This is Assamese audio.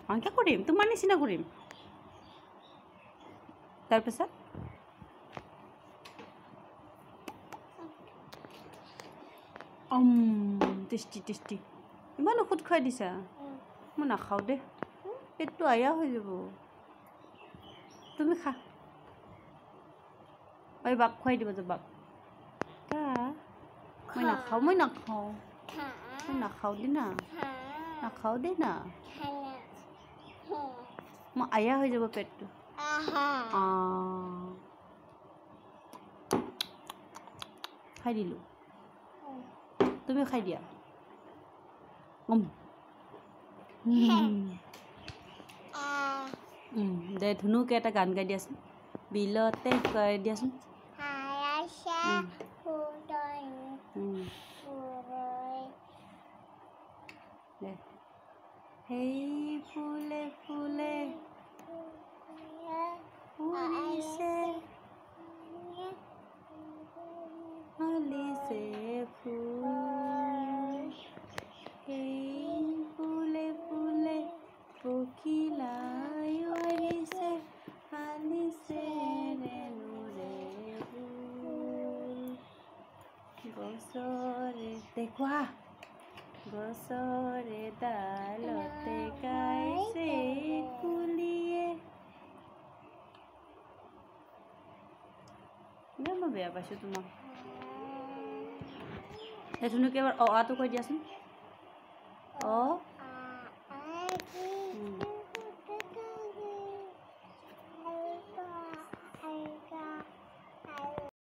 অংকে কৰিম তোমাৰ নিচিনা কৰিম তাৰপিছত টেষ্টি টেষ্টি ইমান ঔষধ খুৱাই দিছা মই নাখাওঁ দে পেটটো আয়া হৈ যাব তুমি খা ঐ বাপ খুৱাই দিব যে বাপ মই নাখাওঁ মই নাখাওঁ দে না নাখাওঁ দে না মই আয়া হৈ যাব পেটটো খাই দিলোঁ তুমি খাই দিয়া দে ধুনুকে এটা গান গাই দিয়াচোন বিলতে গাই দিয়াচোন দে সেই ফুলে ফুলে ফুলিছে ফুলিছে ফুল সেই ফুলে ফুলে পখিলাই উৰিছে ফালিছে ৰেণুৰে ফুল গছৰে দেখুৱা গছৰে ডালতে গাইছে কুলিয়ে মই বেয়া পাইছোঁ তোমাক ধুনুকে এবাৰ অ আটো কৈ দিয়াচোন অ